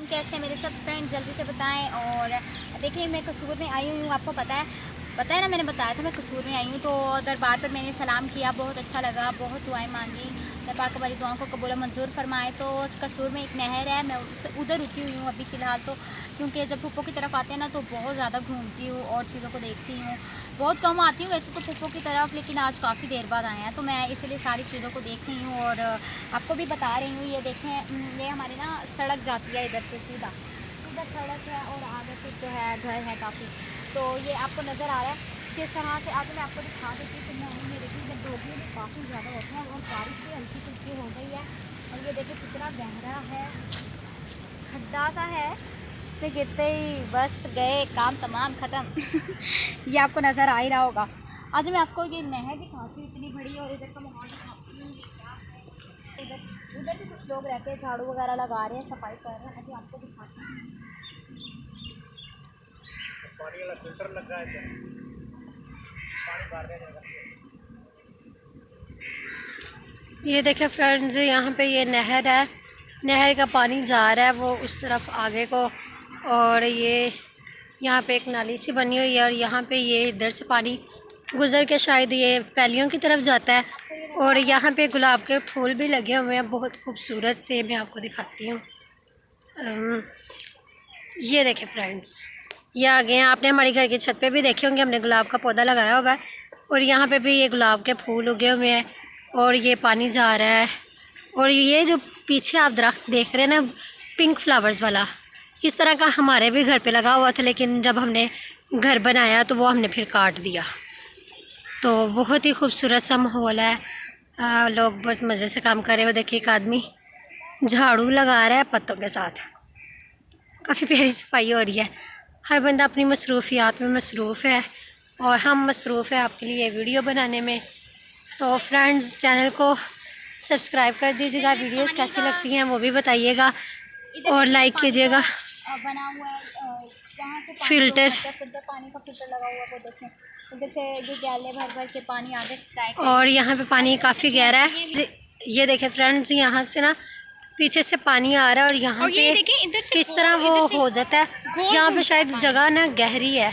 कैसे मेरे सब फ्रेंड जल्दी से बताएं। और देखिए मैं कसूर में आई हूँ, आपको पता है ना, मैंने बताया था मैं कसूर में आई हूँ। तो दरबार पर मैंने सलाम किया, बहुत अच्छा लगा, बहुत दुआएं मांगी। पाक हमारी दुआओं को कबूल मंजूर फरमाए। तो कसूर में एक नहर है, मैं उधर रुकी हुई हूँ अभी फ़िलहाल तो, क्योंकि जब पुप्पो की तरफ आते हैं ना तो बहुत ज़्यादा घूमती हूँ और चीज़ों को देखती हूँ। बहुत कम आती हूँ वैसे तो पुप्पो की तरफ, लेकिन आज काफ़ी देर बाद आए हैं तो मैं इसलिए सारी चीज़ों को देख रही हूँ और आपको भी बता रही हूँ। ये देखें, ये हमारी ना सड़क जाती है इधर से सीधा, इधर सड़क है और आगे फिर जो है घर है काफ़ी। तो ये आपको नज़र आ रहा है किस तरह से, आगे मैं आपको दिखा देती हूँ। तो मैं मेरे देखिए इधर डोगरी भी काफ़ी ज़्यादा होते हैं और बारिश भी हल्की फुल्की हो गई है। और ये देखिए कितना गहरा है, खड्डा सा है, इसमें गिरते ही बस गए, काम तमाम ख़त्म। ये आपको नज़र आ ही रहा होगा। आज मैं आपको ये नहर दिखाती हूँ इतनी बड़ी, और इधर का माहौल दिखाती हूँ। ये क्या है, उधर भी कुछ लोग रहते हैं, झाड़ू वगैरह लगा रहे हैं, सफाई कर रहे हैं। अभी आपको दिखाती हूँ, पानी वाला फिल्टर लगा है, पानी भर रहे हैं। ये देखें फ्रेंड्स, यहाँ पे ये नहर है, नहर का पानी जा रहा है वो उस तरफ आगे को, और ये यहाँ पे एक नाली सी बनी हुई है और यहाँ पे ये इधर से पानी गुज़र के शायद ये पैलियों की तरफ जाता है। और यहाँ पे गुलाब के फूल भी लगे हुए हैं बहुत खूबसूरत से, मैं आपको दिखाती हूँ। ये देखें फ्रेंड्स, ये आगे हैं, आपने हमारे घर की छत पे भी देखे होंगे, हमने गुलाब का पौधा लगाया हुआ है और यहाँ पे भी ये गुलाब के फूल उगे हुए हैं और ये पानी जा रहा है। और ये जो पीछे आप दरख्त देख रहे हैं ना, पिंक फ्लावर्स वाला, इस तरह का हमारे भी घर पे लगा हुआ था, लेकिन जब हमने घर बनाया तो वो हमने फिर काट दिया। तो बहुत ही खूबसूरत सा माहौल है, लोग बहुत मज़े से काम कर रहे हैं। देखिए एक आदमी झाड़ू लगा रहा है पत्तों के साथ, काफ़ी प्यारी सफाई हो रही है। हर बंदा अपनी मसरूफियात में मसरूफ़ है और हम मसरूफ़ है आपके लिए वीडियो बनाने में। तो फ्रेंड्स, चैनल को सब्सक्राइब कर दीजिएगा, वीडियोस कैसी लगती हैं वो भी बताइएगा और लाइक कीजिएगा। बना हुआ है जहाँ से फ़िल्टर पानी का फिल्टर लगा हुआ है, वो देखें उधर से ये गैले भर भर के पानी आगे सप्लाई। और यहाँ पे पानी काफ़ी गहरा है। ये देखें फ्रेंड्स, यहाँ से ना पीछे से पानी आ रहा है और यहाँ पे किस तरह वो हो जाता है। यहाँ पे शायद जगह ना गहरी है,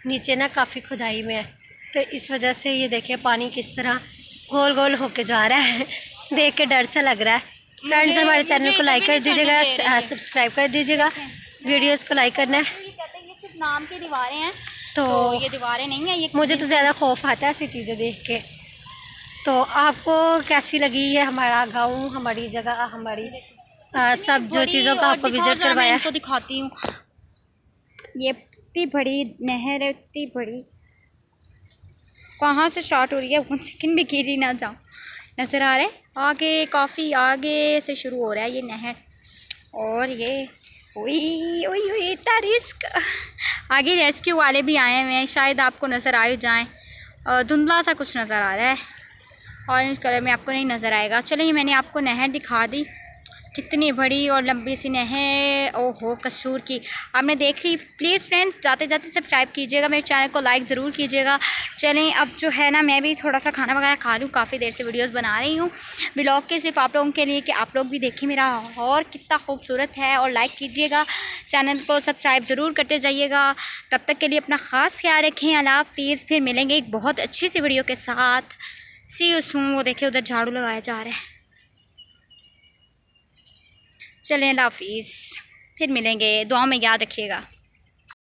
नीचे ना काफ़ी खुदाई में है, तो इस वजह से ये देखें पानी किस तरह गोल गोल होके जा रहा है। देख के डर सा लग रहा है। फ्रेंड्स, हमारे चैनल को लाइक कर दीजिएगा, सब्सक्राइब कर दीजिएगा, वीडियोस को लाइक करना है। ये सिर्फ नाम की दीवारें हैं, तो ये दीवारें नहीं है। ये मुझे तो ज़्यादा खौफ आता है ऐसी चीज़ें देख के। तो आपको कैसी लगी है हमारा गाँव, हमारी जगह, हमारी सब जो चीज़ों का आपको विजिट करवाया? इनको दिखाती हूँ। ये इतनी बड़ी नहर है, इतनी बड़ी, कहाँ से स्टार्ट हो रही है, 1 सेकंड भी गिरी ना जाऊँ। नज़र आ रहा है आगे, काफ़ी आगे से शुरू हो रहा है ये नहर। और ये ओई ओई ओई, इतना रिस्क। आगे रेस्क्यू वाले भी आए हुए हैं, शायद आपको नज़र आ ही जाएँ। धुंधला सा कुछ नज़र आ रहा है, ऑरेंज कलर में आपको नहीं नज़र आएगा। चलिए मैंने आपको नहर दिखा दी, कितनी बड़ी और लंबी सी नहर, ओहो कसूर की आपने देख ली। प्लीज़ फ्रेंड्स, जाते जाते सब्सक्राइब कीजिएगा, मेरे चैनल को लाइक ज़रूर कीजिएगा। चलें अब जो है ना, मैं भी थोड़ा सा खाना वगैरह खा लूँ, काफ़ी देर से वीडियोस बना रही हूँ व्लॉग के, सिर्फ आप लोगों के लिए कि आप लोग भी देखें मेरा और कितना खूबसूरत है। और लाइक कीजिएगा, चैनल को सब्सक्राइब ज़रूर करते जाइएगा। तब तक के लिए अपना ख़ास ख्याल रखें। अल्लाह हाफ़िज़, फिर मिलेंगे एक बहुत अच्छी सी वीडियो के साथ। सी यू सून। वो देखिए उधर झाड़ू लगाया जा रहा है। चलें, अल्लाह हाफ़िज़, फिर मिलेंगे, दुआ में याद रखिएगा।